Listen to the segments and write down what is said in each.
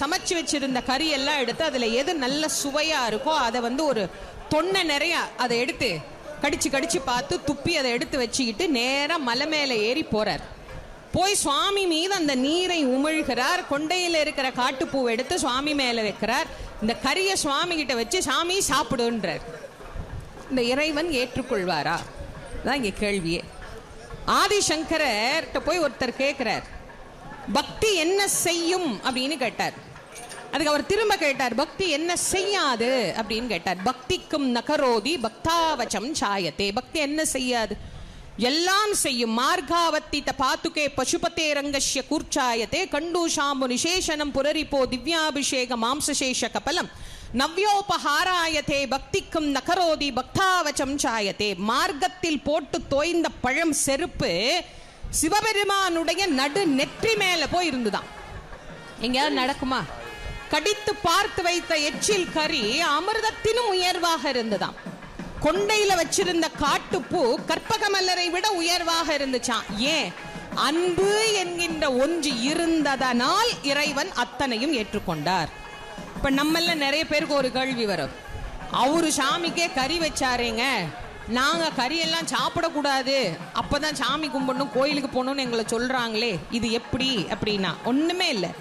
சமைச்சு வச்சிருந்த கறி எல்லாம் எடுத்து அதுல எது நல்ல சுவையா இருக்கோ அதை ஒரு தொன்னை நிறைய அதை எடுத்து கடிச்சு கடிச்சு பார்த்து துப்பி அதை எடுத்து வச்சுக்கிட்டு நேரா மலை மேல ஏறி போறார். போய் சுவாமி மீது அந்த நீரை உமிழ்கிறார். கொண்டையில இருக்கிற காட்டுப்பூவை எடுத்து சுவாமி மேல வைக்கிறார். இந்த கரிய சுவாமி கிட்ட வச்சு சாமி சாப்பிடுன்றார். இந்த இறைவன் ஏற்றுக்கொள்வாரா? தான் இங்க கேள்வியே. ஆதிசங்கரர்கிட்ட போய் ஒருத்தர் கேட்கிறார், பக்தி என்ன செய்யும் அப்படின்னு கேட்டார். அதுக்கு அவர் திரும்ப கேட்டார், பக்தி என்ன செய்யாது அப்படின்னு கேட்டார். பக்திக்கும் நகரோதி பக்தாவச்சம் சாயத்தே. பக்தி என்ன செய்யாது? எல்லாம் செய்யும். மார்காவத்தித பாத்துகே பசுபதே ரங்கஸ்ய கூர்ச்சாயத்தே கண்டூஷாம்பு நிசேஷனம் புரரிப்போ திவ்யாபிஷேக மாம்சசேஷ கபலம் நவ்யோபஹாராயத்தே பக்திக்கும் நகரோதி பக்தாவச்சம் சாயத்தே. மார்க்கத்தில் போட்டு தோய்ந்த பழம் செருப்பு சிவபெருமானுடைய நடு நெற்றி மேல போய் இருந்துதான். எங்கேயாவது நடக்குமா? கடித்து பார்த்து வைத்த எச்சில் கறி அமிர்தத்தினும் உயர்வாக இருந்ததாம். கொண்டையில வச்சிருந்த காட்டுப்பூ கற்பக மலரை விட உயர்வாக இருந்துச்சான். ஏன்? அன்பு என்கின்ற ஒன்று இருந்ததனால் இறைவன் அத்தனையும் ஏற்றுக்கொண்டார். இப்ப நம்மள நிறைய பேருக்கு ஒரு கேள்வி வரும், அவரு சாமிக்கே கறி வச்சாரேங்க, நாங்க கறியெல்லாம் சாப்பிடக்கூடாது, அப்பதான் சாமி கும்பிடணும் கோயிலுக்கு போகணும்னு எங்களை சொல்றாங்களே, இது எப்படி அப்படின்னா ஒண்ணுமே இல்லை.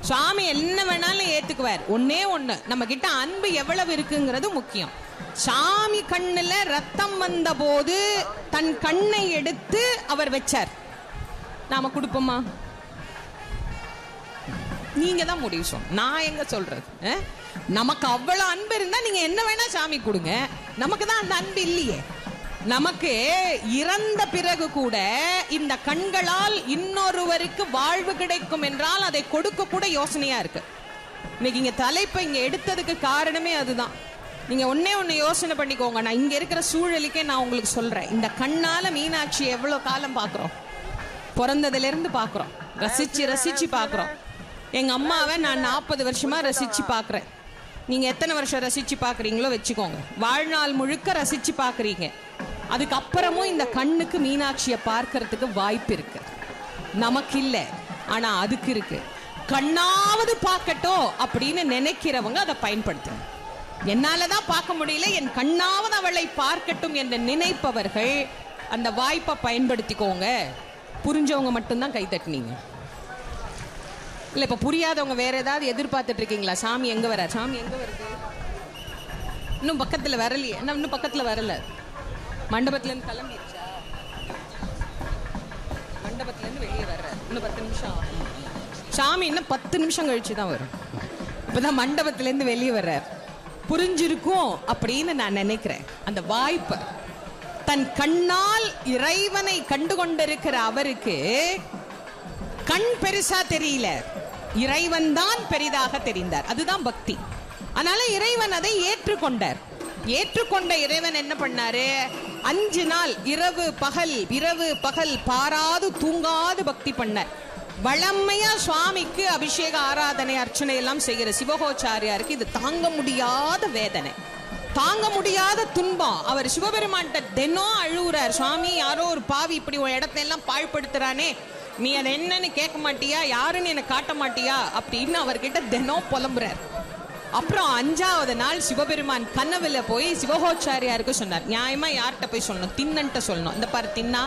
சுவாமி என்ன வேணாலும் ஏத்துக்குவார். ஒன்னே ஒண்ணு, நம்ம கிட்ட அன்பு எவ்வளவு இருக்குங்கிறது முக்கியம். சாமி கண்ணுல ரத்தம் வந்த போது தன் கண்ணை எடுத்து அவர் வச்சார். நாம கொடுப்போமா? நீங்க தான் முடிவு சொல்லணும், நான் எங்க சொல்றது. நமக்கு அவ்வளவு அன்பு இருந்தா நீங்க என்ன வேணா சாமி கொடுங்க. நமக்கு தான் அந்த அன்பு இல்லையே. நமக்கு இறந்த பிறகு கூட இந்த கண்களால் இன்னொருவருக்கு வாழ்வு கிடைக்கும் என்றால் அதை கொடுக்க கூட யோசனையா இருக்கு. இன்னைக்கு இங்க தலைப்பை இங்க எடுத்ததுக்கு காரணமே அதுதான். நீங்க ஒன்னே ஒன்னு யோசனை பண்ணிக்கோங்க. நான் இங்க இருக்கிற சூழலுக்கே நான் உங்களுக்கு சொல்றேன். இந்த கண்ணால மீனாட்சி எவ்வளவு காலம் பாக்குறோம், பிறந்ததுல இருந்து பாக்குறோம், ரசிச்சு ரசிச்சு பாக்குறோம். எங்க அம்மாவை நான் 40 வருஷமா ரசிச்சு பாக்குறேன். நீங்க எத்தனை வருஷம் ரசிச்சு பாக்குறீங்களோ வச்சுக்கோங்க. வாழ்நாள் முழுக்க ரசிச்சு பாக்குறீங்க. அதுக்கப்புறமும் இந்த கண்ணுக்கு மீனாட்சியை பார்க்கறதுக்கு வாய்ப்பு இருக்கு. நமக்கு இல்லை, ஆனா அதுக்கு இருக்கு. கண்ணாவது பார்க்கட்டும் அப்படின்னு நினைக்கிறவங்க அதை பயன்படுத்துங்க. என்னாலதான் பார்க்க முடியல, என் கண்ணாவது அவளை பார்க்கட்டும் என்று நினைப்பவர்கள் அந்த வாய்ப்பை பயன்படுத்திக்கோங்க. புரிஞ்சவங்க மட்டும்தான் கை தட்டினீங்க. இல்ல இப்ப புரியாதவங்க வேற ஏதாவது எதிர்பார்த்துட்டு இருக்கீங்களா? சாமி எங்க வர, சாமி எங்க வருது? இன்னும் பக்கத்துல வரலையே. என்ன இன்னும் பக்கத்துல வரல? மண்டபத்துல இருந்து கிளம்பிடுச்சா? மண்டபத்துல இருந்து வெளியே வர்ற இன்னும் 10 நிமிஷம். சாமி இன்னும் 10 நிமிஷம் கழிச்சுதான் வரும். இப்பதான் மண்டபத்துல இருந்து வெளியே வர்ற. புரிஞ்சிருக்கும் அப்படின்னு நான் நினைக்கிறேன். அந்த வாய்ப்பை தன் கண்ணால் இறைவனை கண்டு கொண்டிருக்கிற அவருக்கு கண் பெருசா தெரியல, இறைவன் தான் பெரிதாக தெரிந்தார். அதுதான் பக்தி. அதனால இறைவன் அதை ஏற்றுக்கொண்டார். ஏற்றுக்கொண்ட இறைவன் என்ன பண்ணாரு? 5 நாள் இரவு பகல் பாராது தூங்காது பக்தி பண்ணார். வளமையா சுவாமிக்கு அபிஷேக ஆராதனை அர்ச்சனை எல்லாம் செய்கிற சிவகோச்சாரியாருக்கு இது தாங்க முடியாத வேதனை, தாங்க முடியாத துன்பம். அவர் சிவபெருமான்கிட்ட தினம் அழுகுறார், சுவாமி யாரோ ஒரு பாவி இப்படி ஒரு இடத்தை எல்லாம் பாழ்படுத்துறானே, நீ அதை என்னன்னு கேட்க மாட்டியா, யாருன்னு எனக்கு காட்ட மாட்டியா அப்படின்னு அவர்கிட்ட தினம் புலம்புறார். அப்புறம் 5ஆவது நாள் சிவபெருமான் கனவுல போய் சிவகோச்சாரியாருக்கு சொன்னார். நியாயமா யார்கிட்ட போய் சொல்லணும்? தின்னன்ட்ட சொல்லணும். இந்த பாரு தின்னா,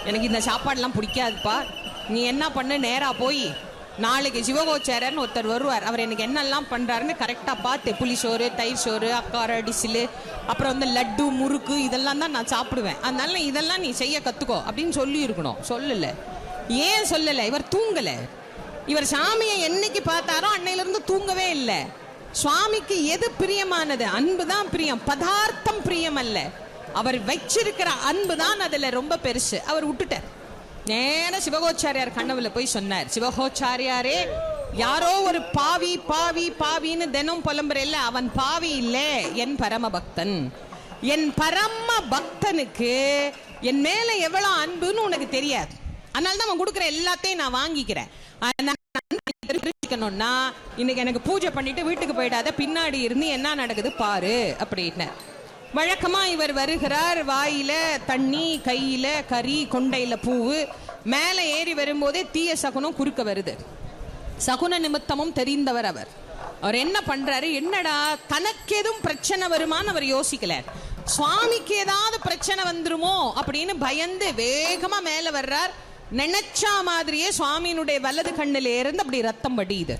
எனக்கு இந்த சாப்பாடுலாம் பிடிக்காதுப்பா, நீ என்ன பண்ணு, நேரா போய் நாளைக்கு சிவகோச்சாரன்னு ஒருத்தர் வருவார், அவர் எனக்கு என்னெல்லாம் பண்றாருன்னு கரெக்டா பார்த்து புளிசோறு, தயிர் சோறு, அக்கார டிசிலு, அப்புறம் லட்டு, முறுக்கு இதெல்லாம் தான் நான் சாப்பிடுவேன், அதனால இதெல்லாம் நீ செய்ய கத்துக்கோ அப்படின்னு சொல்லி இருக்கணும். சொல்லல. ஏன் சொல்லல? இவர் தூங்கல. இவர் சாமியை என்னைக்கு பார்த்தாரோ அன்னையில இருந்து தூங்கவே இல்லை. சுவாமிக்கு எது பிரியமானது? அன்புதான் பிரியம், பதார்த்தம் பிரியம் அல்ல. அவர் வச்சிருக்கிற அன்புதான் அதுல ரொம்ப பெருசு. அவர் விட்டுட்டார். நேர சிவகோச்சாரியார் கனவுல போய் சொன்னார், சிவகோச்சாரியாரே, யாரோ ஒரு பாவி பாவி பாவின்னு தினம் புலம்புறேல்ல, அவன் பாவி இல்ல, என் பரம பக்தன். என் பரம பக்தனுக்கு என் மேல எவ்வளவு அன்புன்னு உனக்கு தெரியாது, அதனாலதான் அவன் கொடுக்குற எல்லாத்தையும் நான் வாங்கிக்கிறேன். தெரிஞ்சுக்கணும்னா இன்னைக்கு எனக்கு பூஜை பண்ணிட்டு வீட்டுக்கு போயிடாத, பின்னாடி இருந்து என்ன நடக்குது பாரு அப்படின்னு. வழக்கமா இவர் வருகிறார், வாயில தண்ணி, கையில கறி, கொண்டையில பூவு. மேல ஏறி வரும்போதே தீய சகுனம் குறுக்க வருது. சகுன நிமித்தமும் தெரிந்தவர் அவர். அவர் என்ன பண்றாரு, என்னடா தனக்கு எதுவும் பிரச்சனை வருமான்னு அவர் யோசிக்கல. சுவாமிக்கு ஏதாவது பிரச்சனை வந்துருமோ அப்படின்னு பயந்து வேகமா மேல வர்றார். நினைச்சா மாதிரியே சுவாமியினுடைய வலது கண்ணில இருந்து அப்படி ரத்தம் வடியுது.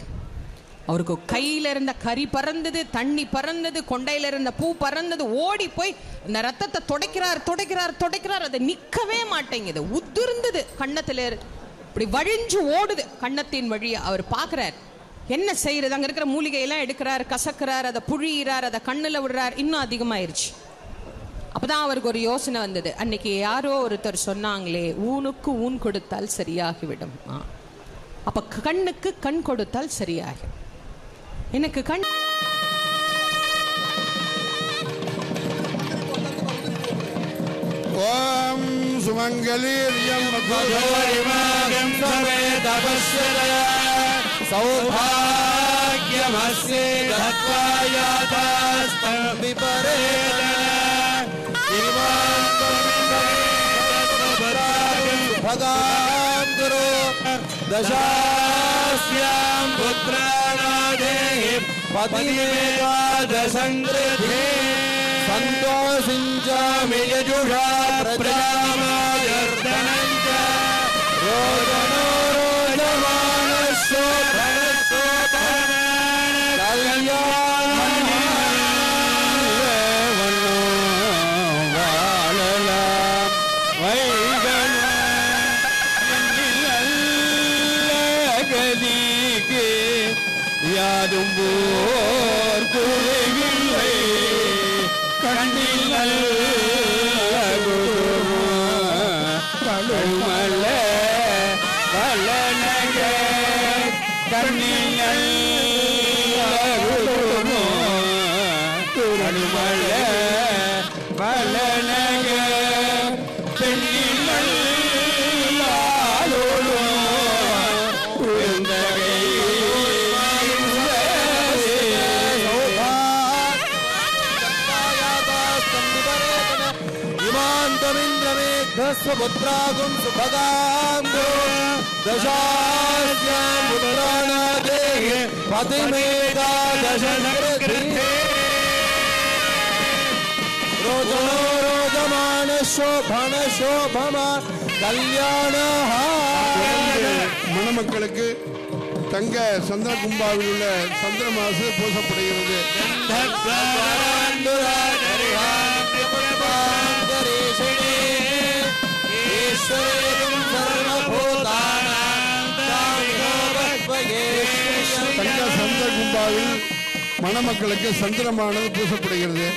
அவருக்கு கையில இருந்த கறி பறந்தது, தண்ணி பறந்தது, கொண்டையில இருந்த பூ பறந்தது. ஓடி போய் இந்த ரத்தத்தை துடைக்கிறார். அது நிக்கவே மாட்டேங்குது, உதிர்ந்தது கண்ணத்துல, இப்படி வழிஞ்சு ஓடுது கண்ணத்தின் வழியா. அவர் பாக்குறார், என்ன செய்யறது? அங்க இருக்கிற மூலிகையெல்லாம் எடுக்கிறார், கசக்கிறார், அதை புழியிறார், அதை கண்ணுல விடுறார், இன்னும் அதிகமாயிருச்சு. அப்பதான் அவருக்கு ஒரு யோசனை வந்தது. அன்னைக்கு யாரோ ஒருத்தர் சொன்னாங்களே, ஊனுக்கு ஊன் கொடுத்தால் சரியாகிவிடும். அப்ப கண்ணுக்கு கண் கொடுத்தால் சரியாகும். எனக்கு கண் ஓம் சுமங்கலீர்யம் மதுரவரிமாகம் சமேதபஸ்யதய சௌபாக்யமஸ்யே தத்வாயாதாஸ்தம் விபரேதன भगां गुरु दशास्यां पुत्राणादेहि पतिमेकादशङ्कृते सन्तोषिञ्चामि यजुषा प्रजामायर्दनं च रोदनो रोदमानश्चो யாதும்போர் குறைவில்லை கண்ணில் கழுமல்ல வல்லனக கண்ணில் கழுமல்ல வல்லனக பெண்ணில் स्वपुत्रागुं सुभगां दशास्यां पुत्राणादेहि पतिमेकादशकृते रोदनो रोदमानशोभनशोभमा कल्याणः. மணமக்களுக்கு தங்க சந்திர கும்பாவில் உள்ள சந்திர மாசு பூசப்படுகிறது. தங்க சந்திர கும்பாவில் மணமக்களுக்கு சந்திரமானது பூசப்படுகிறது.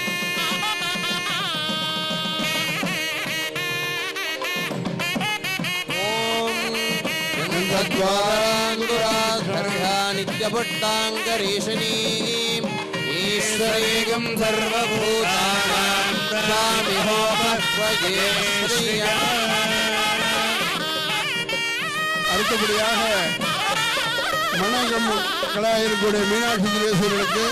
नित्यपुट्टाङ्गरीषणीम् ईश्वरीगं सर्वभूतानां அடுத்தபடியாக மணக்களாக இருக்கக்கூடிய மீனாட்சி சுந்தரேஸ்வரருக்கு